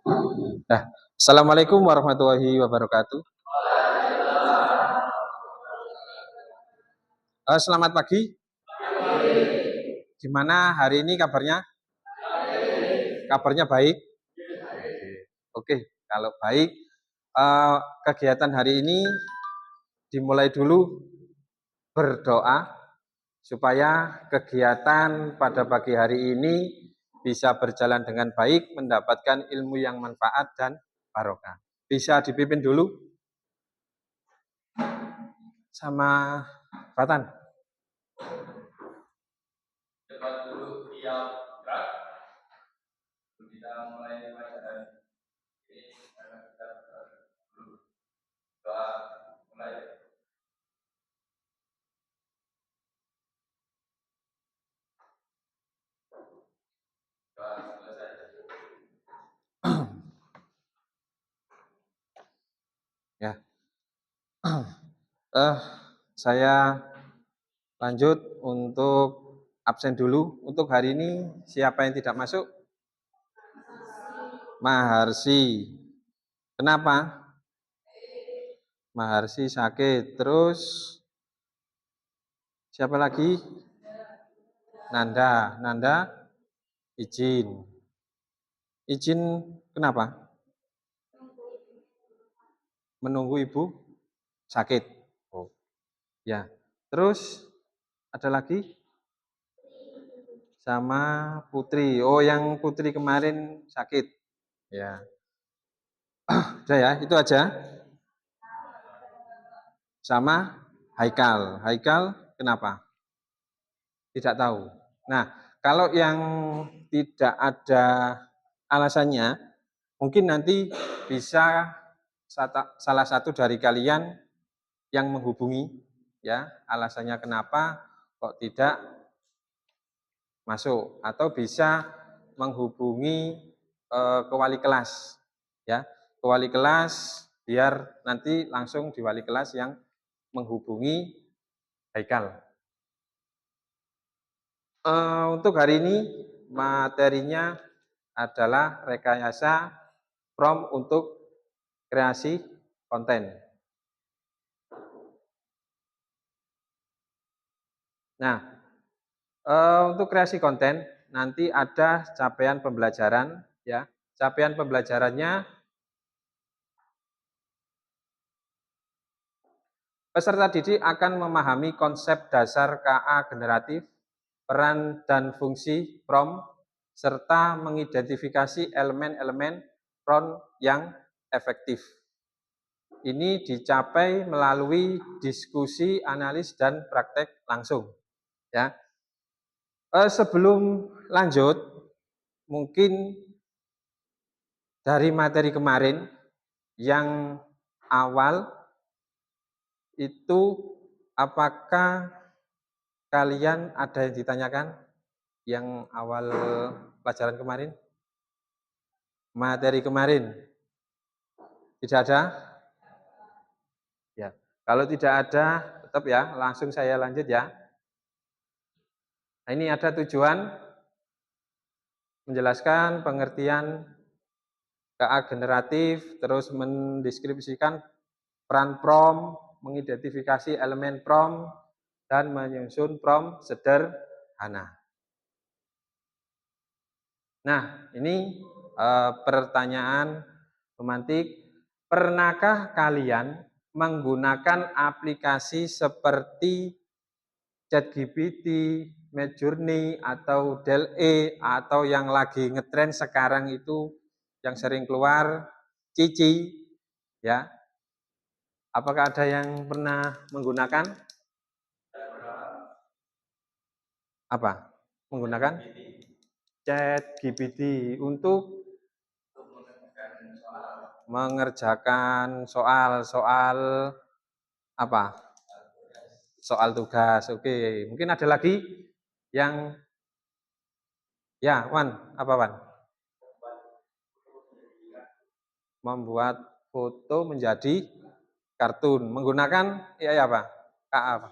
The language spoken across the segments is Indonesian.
Nah, Assalamualaikum warahmatullahi wabarakatuh. Selamat pagi. Gimana hari ini kabarnya? Kabarnya baik? Oke, kalau baik, kegiatan hari ini dimulai dulu berdoa supaya kegiatan pada pagi hari ini bisa berjalan dengan baik, mendapatkan ilmu yang manfaat dan barokah. Bisa dipimpin dulu sama Batan. Debat dulu yang berat. Kita mulai pelajaran ini karena kita dulu doa mulai. Doa selesai. Ya. Saya lanjut untuk absen dulu. Untuk hari ini siapa yang tidak masuk? Maharsi. Kenapa? Maharsi sakit. Terus siapa lagi? Nanda. Nanda izin. Izin kenapa? Menunggu ibu sakit. Oh, ya. Terus ada lagi? Sama Putri. Oh, yang Putri kemarin sakit. Ya. Udah ya, itu aja. Sama Haikal. Haikal kenapa? Tidak tahu. Nah, kalau yang tidak ada alasannya, mungkin nanti bisa salah satu dari kalian yang menghubungi, ya, alasannya kenapa kok tidak masuk, atau bisa menghubungi ke wali kelas, ya, ke wali kelas biar nanti langsung di wali kelas yang menghubungi Haikal. Untuk hari ini materinya adalah rekayasa prompt untuk kreasi konten. Nah, untuk kreasi konten nanti ada capaian pembelajaran, ya. Capaian pembelajarannya peserta didik akan memahami konsep dasar KA generatif, peran dan fungsi prompt, serta mengidentifikasi elemen-elemen prompt yang efektif. Ini dicapai melalui diskusi, analis, dan praktek langsung. Ya. Sebelum lanjut, mungkin dari materi kemarin yang awal itu apakah kalian ada yang ditanyakan yang awal pelajaran kemarin? Materi kemarin tidak ada? Ya. Kalau tidak ada, tetap ya, langsung saya lanjut ya. Nah, ini ada tujuan menjelaskan pengertian KA generatif, terus mendeskripsikan peran prompt, mengidentifikasi elemen prompt, dan menyusun prompt sederhana. Nah, ini pertanyaan pemantik. Pernahkah kalian menggunakan aplikasi seperti ChatGPT, Midjourney, atau DALL-E, atau yang lagi ngetren sekarang itu yang sering keluar, Cici, ya? Apakah ada yang pernah menggunakan? Apa? Menggunakan ChatGPT untuk mengerjakan soal apa? Soal tugas. Oke, mungkin ada lagi yang ya, Wan, apa Wan? Membuat foto menjadi kartun menggunakan ya apa? KA apa?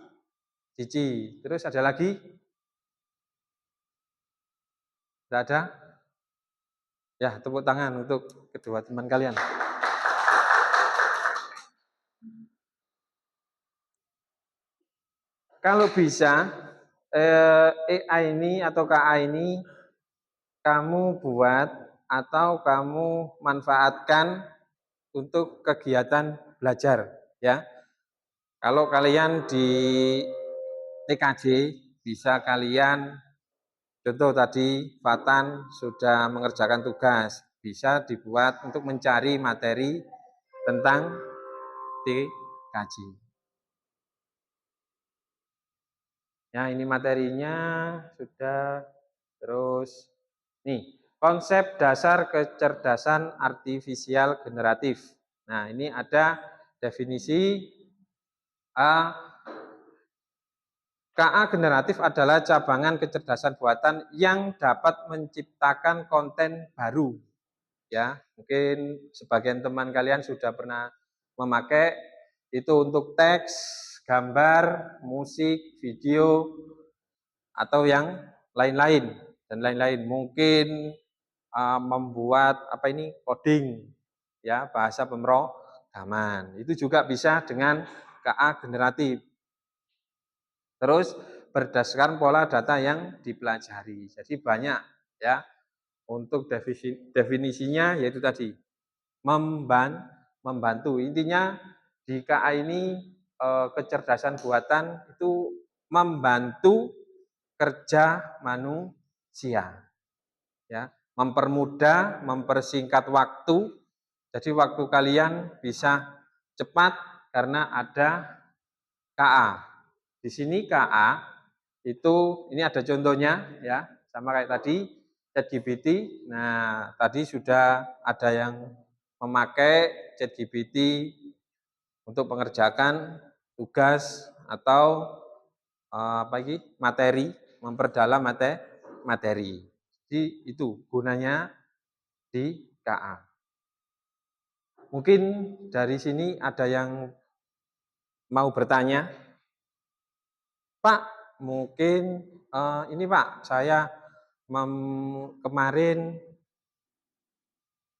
Cici. Terus ada lagi? Tidak ada? Ya, tepuk tangan untuk kedua teman kalian. Kalau bisa, AI ini atau KA ini kamu buat atau kamu manfaatkan untuk kegiatan belajar, ya. Kalau kalian di TKJ, bisa kalian, contoh tadi Fatan sudah mengerjakan tugas, bisa dibuat untuk mencari materi tentang TKJ. Ya, ini materinya sudah. Terus nih, konsep dasar kecerdasan artifisial generatif. Nah, ini ada definisi. KA generatif adalah cabangan kecerdasan buatan yang dapat menciptakan konten baru. Ya, mungkin sebagian teman kalian sudah pernah memakai itu untuk teks, gambar, musik, video, atau yang lain-lain dan lain-lain. Mungkin membuat apa ini coding, ya, bahasa pemrograman. Itu juga bisa dengan KA generatif. Terus berdasarkan pola data yang dipelajari. Jadi banyak, ya. Untuk definisinya yaitu tadi membantu. Intinya di KA ini kecerdasan buatan itu membantu kerja manusia, ya, mempermudah, mempersingkat waktu. Jadi waktu kalian bisa cepat karena ada KA. Di sini KA itu, ini ada contohnya, ya, sama kayak tadi ChatGPT. Nah, tadi sudah ada yang memakai ChatGPT untuk mengerjakan tugas atau apa lagi, materi, memperdalam materi. Jadi itu gunanya di KA. Mungkin dari sini ada yang mau bertanya. Pak, mungkin ini Pak, saya kemarin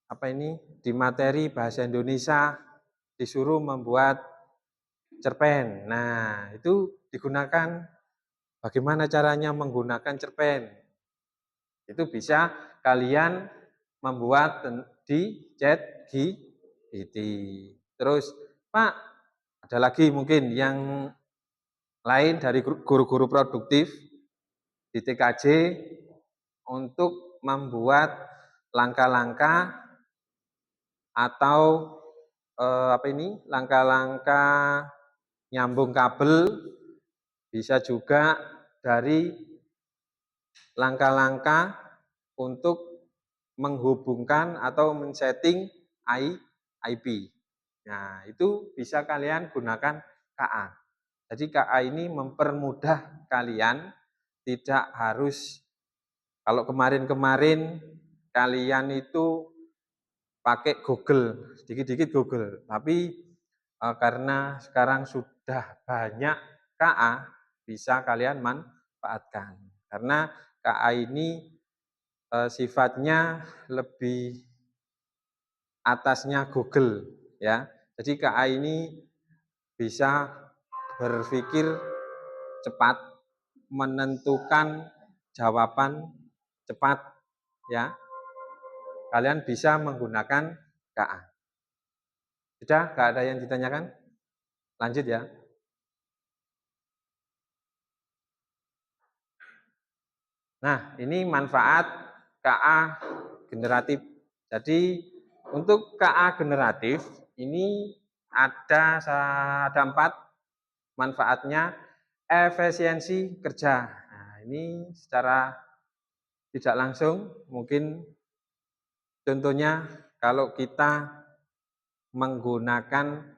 apa ini di materi bahasa Indonesia disuruh membuat cerpen. Nah, itu digunakan, bagaimana caranya menggunakan cerpen? Itu bisa kalian membuat di ChatGPT. Terus, Pak, ada lagi mungkin yang lain dari guru-guru produktif di TKJ untuk membuat langkah-langkah atau apa ini, langkah-langkah nyambung kabel, bisa juga dari langkah-langkah untuk menghubungkan atau men-setting IP. Nah, itu bisa kalian gunakan KA. Jadi KA ini mempermudah kalian, tidak harus, kalau kemarin-kemarin kalian itu pakai Google, sedikit-sedikit Google, tapi karena sekarang sudah banyak KA, bisa kalian manfaatkan. Karena KA ini sifatnya lebih atasnya Google, ya. Jadi KA ini bisa berpikir cepat, menentukan jawaban cepat, ya. Kalian bisa menggunakan KA. Sudah, nggak ada yang ditanyakan? Lanjut ya. Nah, ini manfaat KA generatif. Jadi untuk KA generatif ini ada 4 manfaatnya. Efisiensi kerja. Nah, ini secara tidak langsung, mungkin contohnya kalau kita menggunakan,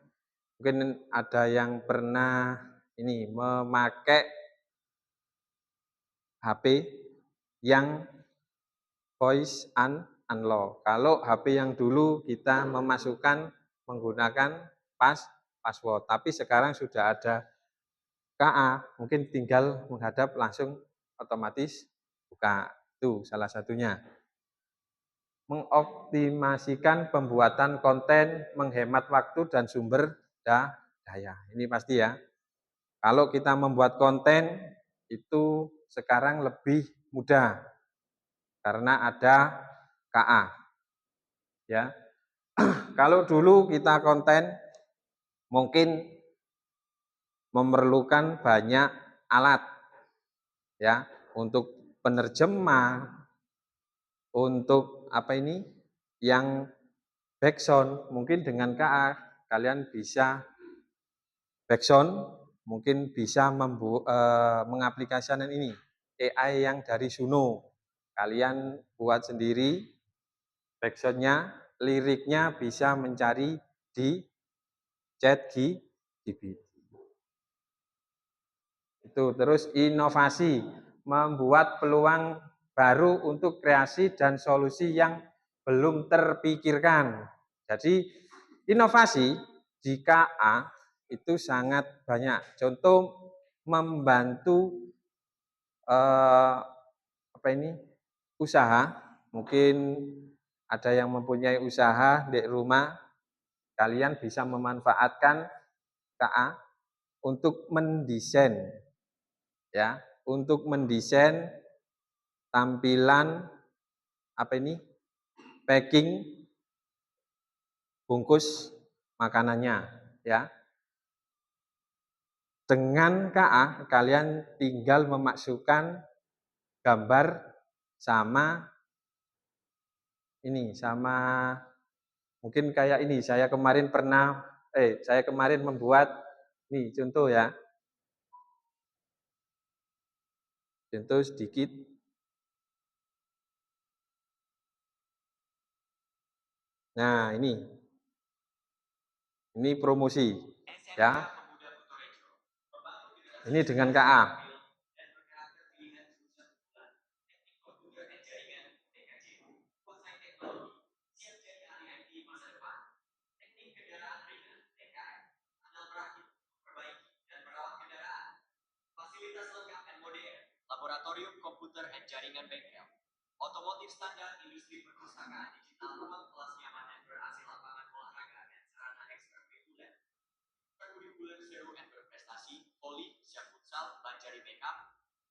mungkin ada yang pernah ini memakai HP yang voice unlock. Kalau HP yang dulu kita memasukkan menggunakan password, tapi sekarang sudah ada KA, mungkin tinggal menghadap langsung otomatis buka. Itu salah satunya. mengoptimasikan pembuatan konten, menghemat waktu dan sumber daya. Ini pasti ya. Kalau kita membuat konten itu sekarang lebih mudah karena ada KA. Ya. Kalau dulu kita konten mungkin memerlukan banyak alat ya untuk penerjemah, untuk apa ini yang backsound. Mungkin dengan KA kalian bisa backsound, mungkin bisa mengaplikasikan ini AI yang dari Suno. Kalian buat sendiri backsoundnya, liriknya bisa mencari di ChatGPT. Itu terus inovasi, membuat peluang baru untuk kreasi dan solusi yang belum terpikirkan. Jadi inovasi di KA itu sangat banyak. Contoh membantu apa ini usaha, mungkin ada yang mempunyai usaha di rumah, kalian bisa memanfaatkan KA untuk mendesain ya, untuk mendesain tampilan apa ini packing bungkus makanannya ya. Dengan KA kalian tinggal memasukkan gambar sama ini, sama mungkin kayak ini saya kemarin membuat nih contoh ya. Contoh sedikit. Nah, ini promosi ya. Ini dengan KA. Fasilitas lengkap dan modern, laboratorium komputer dan jaringan bengkel, otomotif standar, industri perpustakaan digital, ruang kelas nyaman dan ber-AC, lapangan olahraga dan sarana ekstrakurikuler. Perkurikuler seru dan berprestasi, voli, siap futsal, Banjari Makeup,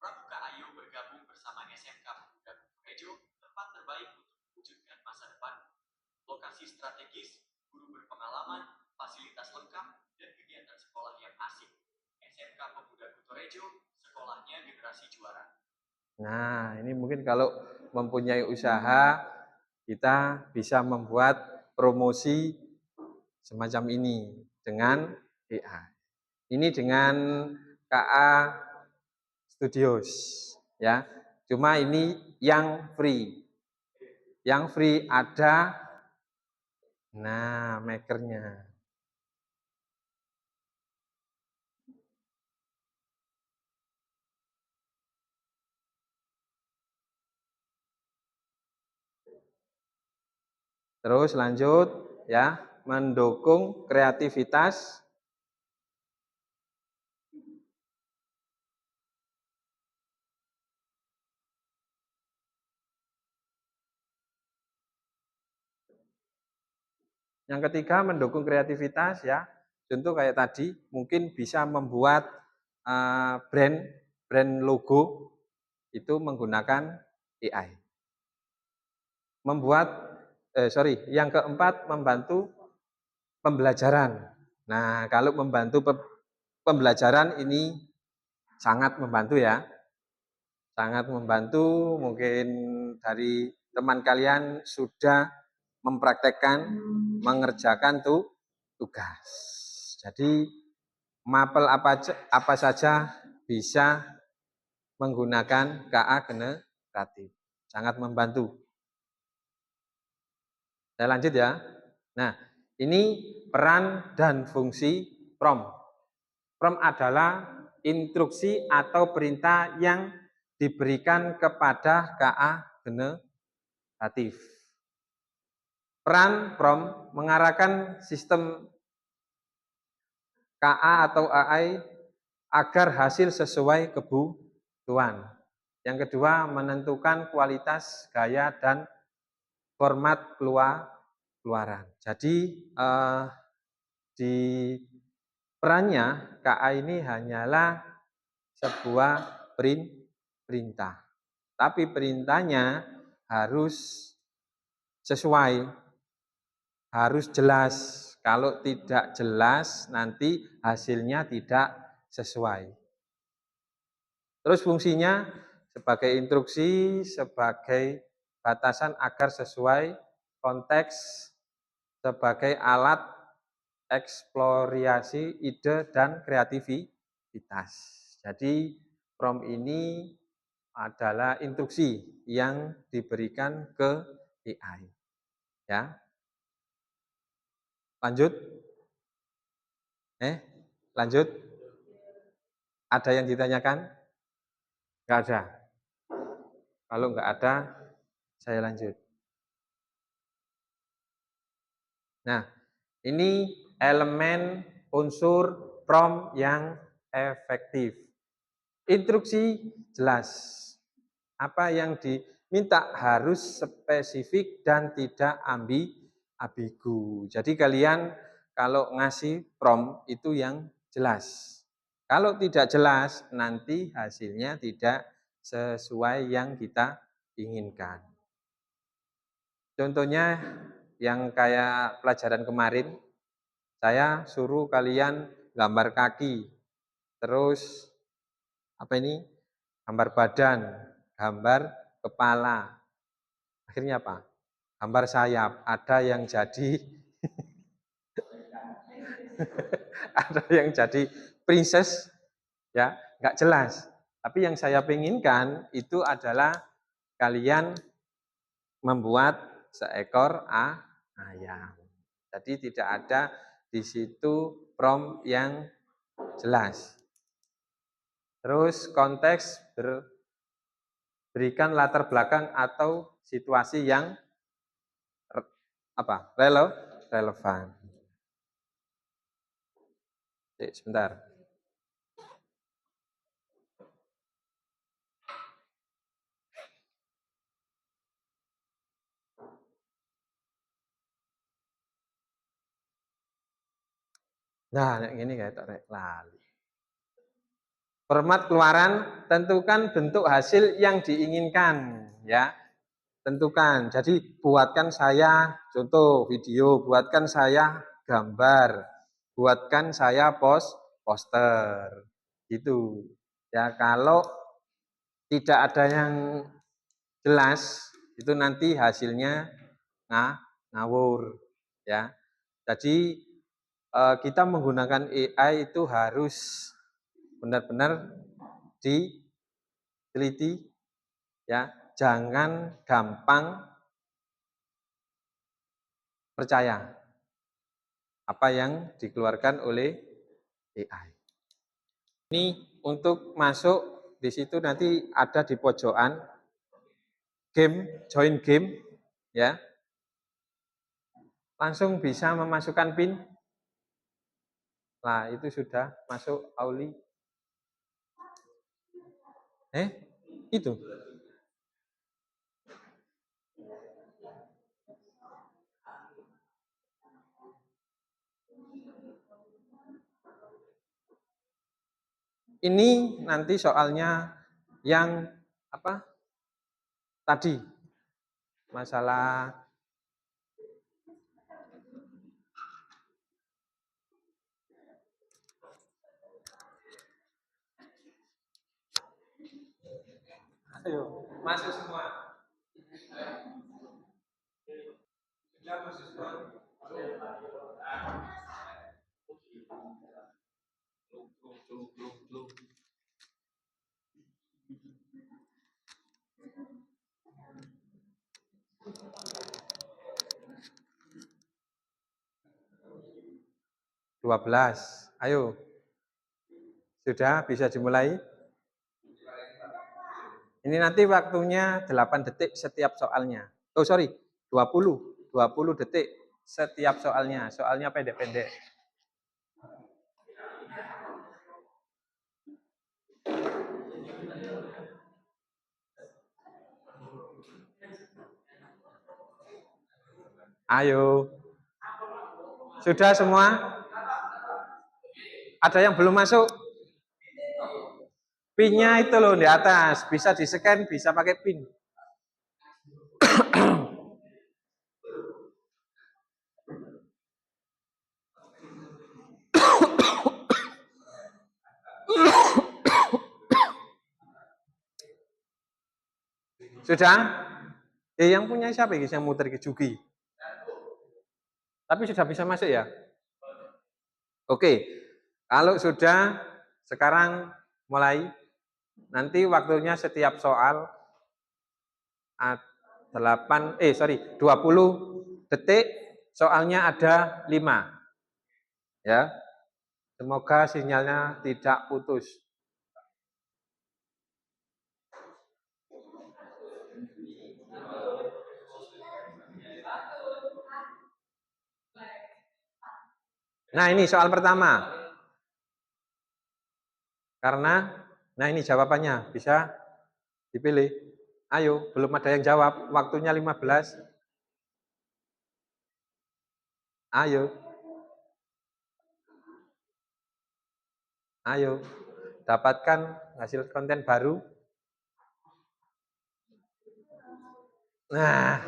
Pramuka Ayo bergabung bersama SMK Pemuda Kutorejo, tempat terbaik untuk mewujudkan masa depan, lokasi strategis, guru berpengalaman, fasilitas lengkap, dan kegiatan sekolah yang asik. SMK Pemuda Kutorejo, sekolahnya generasi juara. Nah, ini mungkin kalau mempunyai usaha, kita bisa membuat promosi semacam ini dengan AI. Ini dengan KA Studios ya. Cuma ini yang free. Yang free ada makernya. Terus lanjut ya, mendukung kreativitas. Yang ketiga, mendukung kreativitas ya. Contoh kayak tadi, mungkin bisa membuat brand logo itu menggunakan AI. Yang keempat, membantu pembelajaran. Nah, kalau membantu pembelajaran ini sangat membantu ya. Sangat membantu, mungkin dari teman kalian sudah mempraktekkan, mengerjakan tugas. Jadi mapel apa saja bisa menggunakan KA generatif. Sangat membantu. Saya lanjut ya. Nah, ini peran dan fungsi prompt. Prompt adalah instruksi atau perintah yang diberikan kepada KA generatif. Peran prompt mengarahkan sistem KA atau AI agar hasil sesuai kebutuhan. Yang kedua, menentukan kualitas, gaya, dan format keluaran. Jadi di perannya KA ini hanyalah sebuah perintah. Tapi perintahnya harus sesuai, harus jelas. Kalau tidak jelas, nanti hasilnya tidak sesuai. Terus fungsinya sebagai instruksi, sebagai batasan agar sesuai konteks, sebagai alat eksplorasi ide dan kreativitas. Jadi prompt ini adalah instruksi yang diberikan ke AI. Ya. Lanjut. Lanjut. Ada yang ditanyakan? Enggak ada. Kalau enggak ada, saya lanjut. Nah, ini elemen unsur prompt yang efektif. Instruksi jelas. Apa yang diminta harus spesifik dan tidak ambigu. Jadi kalian kalau ngasih prompt itu yang jelas. Kalau tidak jelas, nanti hasilnya tidak sesuai yang kita inginkan. Contohnya yang kayak pelajaran kemarin, saya suruh kalian gambar kaki, terus apa ini? Gambar badan, gambar kepala. Akhirnya apa? Gambar sayap. Ada yang jadi ada yang jadi princess, ya, nggak jelas. Tapi yang saya inginkan itu adalah kalian membuat seekor ayam. Jadi tidak ada di situ prompt yang jelas. Terus konteks berikan latar belakang atau situasi yang relevan. Sebentar. Nah, ini kayak lali. Format keluaran, tentukan bentuk hasil yang diinginkan, ya. Tentukan. Jadi buatkan saya contoh video, buatkan saya gambar, buatkan saya poster. Gitu. Ya, kalau tidak ada yang jelas, itu nanti hasilnya ngawur, ya. Jadi kita menggunakan AI itu harus benar-benar diteliti, ya, jangan gampang percaya apa yang dikeluarkan oleh AI. Ini untuk masuk di situ nanti ada di pojokan game, join game, ya. Langsung bisa memasukkan PIN. Nah, itu sudah masuk Auli. Itu. Ini nanti soalnya yang apa? Tadi masalah ayo masuk semua. Sudah masuk semua. 12. Ayo. Sudah bisa dimulai? Ini nanti waktunya 8 detik setiap soalnya. Oh, sorry, 20 detik setiap soalnya. Soalnya pendek-pendek. Ayo. Sudah semua? Ada yang belum masuk? PIN-nya itu loh di atas, bisa di-scan, bisa pakai PIN. Sudah? Yang punya siapa yang muter ke Jugi? Tapi sudah bisa masuk ya? Oke, kalau sudah, sekarang mulai. Nanti waktunya setiap soal 20 detik, soalnya ada 5. Ya. Semoga sinyalnya tidak putus. Nah, ini soal pertama. Nah ini jawabannya, bisa dipilih. Ayo, belum ada yang jawab, waktunya 15. Ayo. Ayo, dapatkan hasil konten baru. Nah,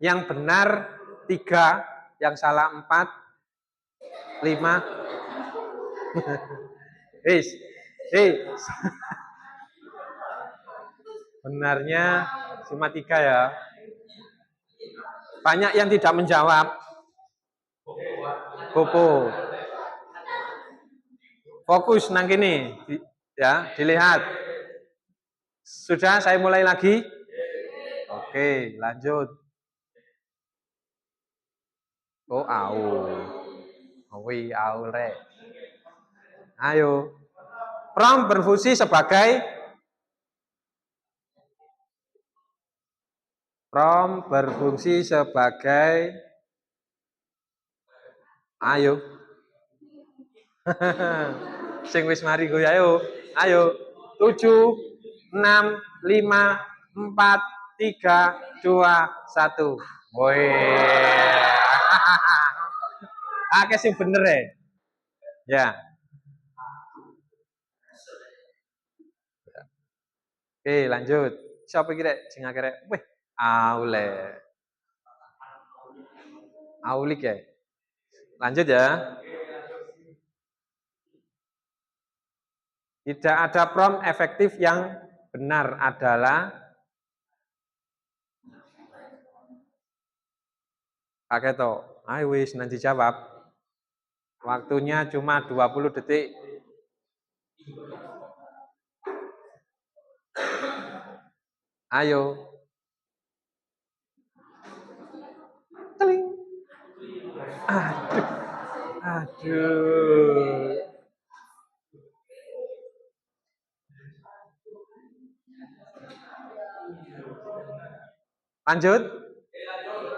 yang benar 3, yang salah 4, 5. Benarnya cuma 3 ya. Banyak yang tidak menjawab. Popo. Fokus nang kini, ya, dilihat. Sudah, saya mulai lagi. Oke, lanjut. Oh, au. Wi au re. Ayo. Prom berfungsi sebagai ayo. Sing wis mari kuwi ayo. Ayo. 7 6 5 4 3 2 1. Woi. Akeh sing bener ya. Ya. Oke, lanjut. Siapa kira sing akhirnya? Wih, aule. Aulik ya. Lanjut ya. Tidak ada prompt efektif yang benar adalah kakek to. Ayo wis nanti jawab. Waktunya cuma 20 detik. Ayo. Teling. Aduh. Aduh. Lanjut?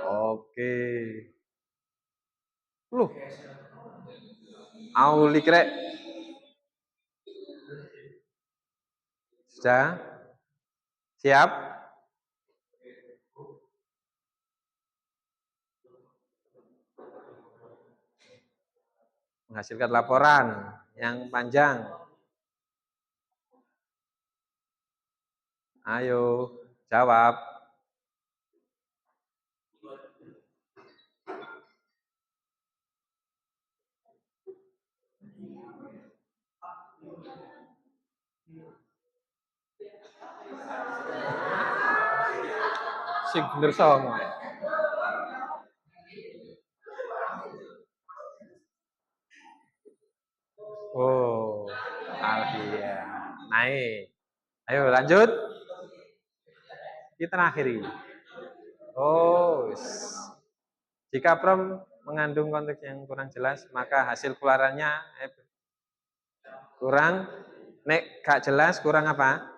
Oke. Loh. Aulik rek. Sudah? Siap? Menghasilkan laporan yang panjang. Ayo, jawab. Sing bener songo. Oh, Alfia. Naik. Ayo lanjut. Kita akhiri. Oh, jika prom mengandung konteks yang kurang jelas, maka hasil keluarannya kurang. Nek gak jelas, kurang apa?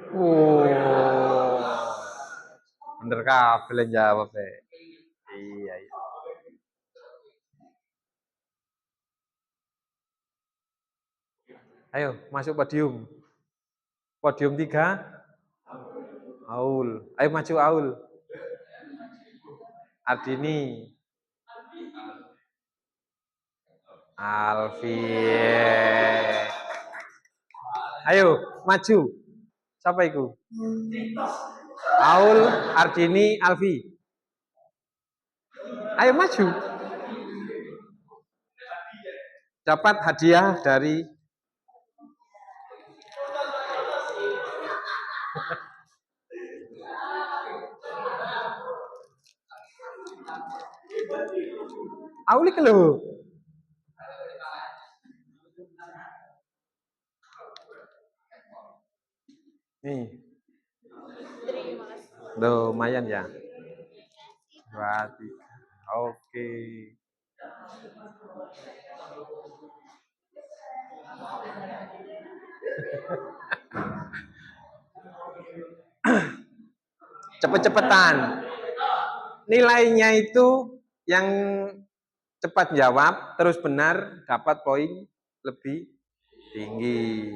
Oh, Bener kabeh yang jawab iya. Ayo masuk podium. Podium 3. Aul. Ayo maju Aul. Ardini. Alfi. Ayo maju. Siapa itu? Aul, Ardini, Alfi. Ayo maju. Dapat hadiah dari Aulik lho. Nih. Loh, lumayan ya. 2, 3. Oke. Cepet-cepetan. Nilainya itu yang cepat jawab terus benar dapat poin lebih tinggi.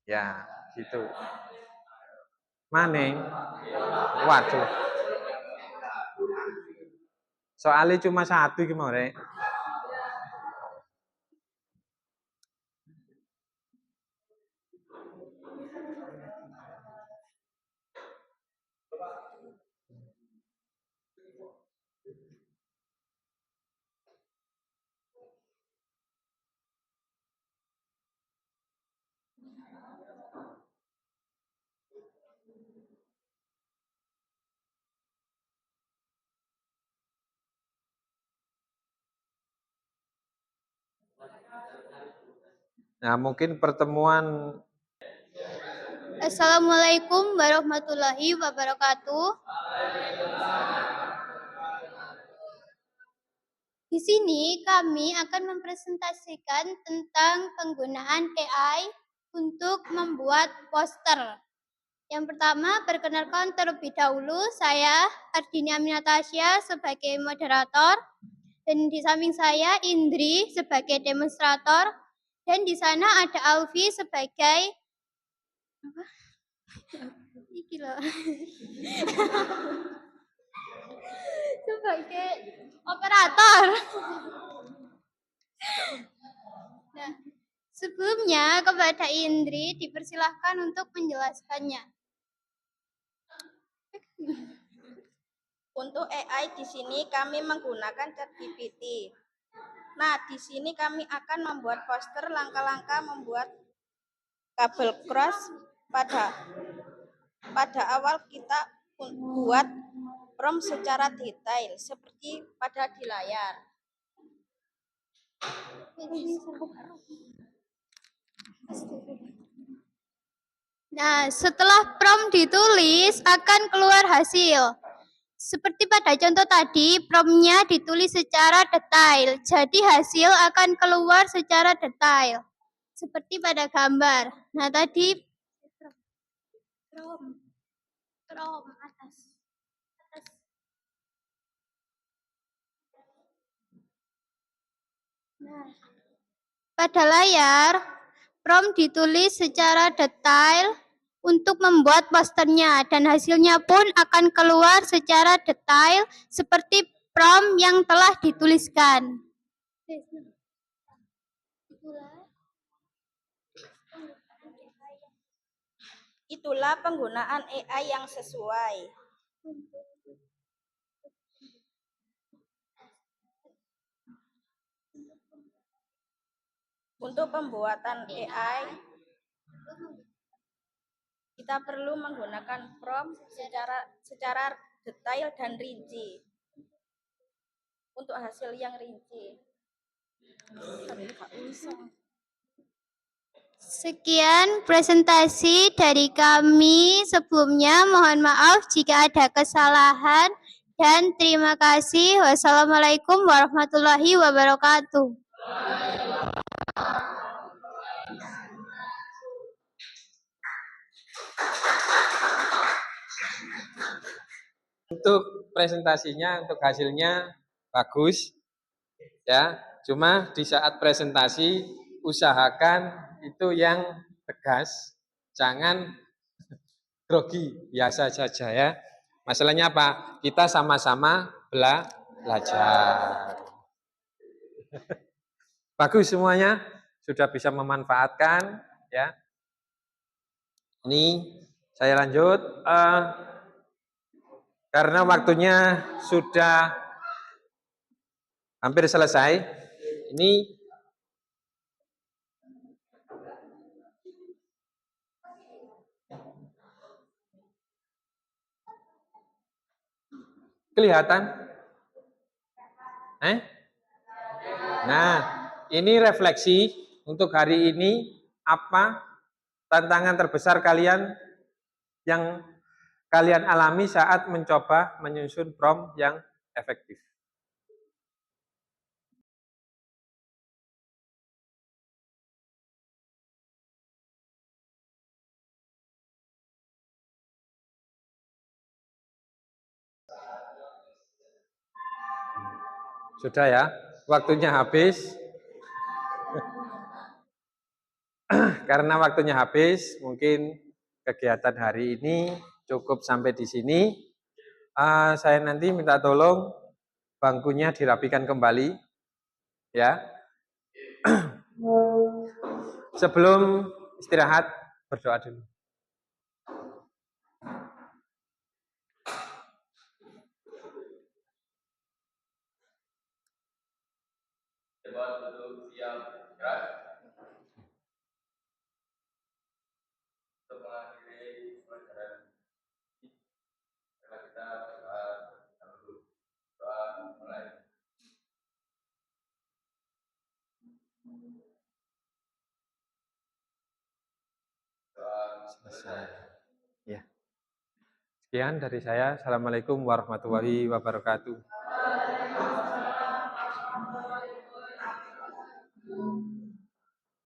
Ya, gitu. Mana? Waduh. Soalnya cuma 1 gimana? Nah, mungkin pertemuan. Assalamualaikum warahmatullahi wabarakatuh. Di sini kami akan mempresentasikan tentang penggunaan AI untuk membuat poster. Yang pertama, perkenalkan terlebih dahulu, saya Ardini Aminatasya sebagai moderator, dan di samping saya Indri sebagai demonstrator, dan di sana ada Alfi sebagai sebagai operator. Nah, sebelumnya kepada Indri dipersilahkan untuk menjelaskannya. Untuk AI di sini kami menggunakan ChatGPT. Nah, di sini kami akan membuat poster langkah-langkah membuat kabel cross. Pada awal kita buat prompt secara detail seperti pada di layar. Nah, setelah prompt ditulis akan keluar hasil. Seperti pada contoh tadi, promptnya ditulis secara detail, jadi hasil akan keluar secara detail. Seperti pada gambar. Nah, tadi prompt atas. Nah, pada layar, prompt ditulis secara detail untuk membuat posternya, dan hasilnya pun akan keluar secara detail seperti prompt yang telah dituliskan. Itulah penggunaan AI yang sesuai. Untuk pembuatan AI, kita perlu menggunakan prompt secara detail dan rinci. Untuk hasil yang rinci. Sekian presentasi dari kami sebelumnya. Mohon maaf jika ada kesalahan dan terima kasih. Wassalamualaikum warahmatullahi wabarakatuh. Untuk presentasinya, untuk hasilnya bagus, ya. Cuma di saat presentasi usahakan itu yang tegas, jangan grogi, biasa saja ya. Masalahnya apa? Kita sama-sama belajar. Bagus semuanya, sudah bisa memanfaatkan ya. Ini saya lanjut karena waktunya sudah hampir selesai. Ini kelihatan? Nah, ini refleksi untuk hari ini apa tantangan terbesar kalian yang kalian alami saat mencoba menyusun prompt yang efektif. Sudah ya, waktunya habis. Karena waktunya habis, mungkin kegiatan hari ini cukup sampai di sini. Saya nanti minta tolong bangkunya dirapikan kembali, ya. Sebelum istirahat, berdoa dulu. Coba duduk siap gerak. Untuk mengakhiri pelajaran ini, kita berdoa dulu. Doa mulai. Doa selesai. Ya. Sekian dari saya. Assalamualaikum warahmatullahi wabarakatuh.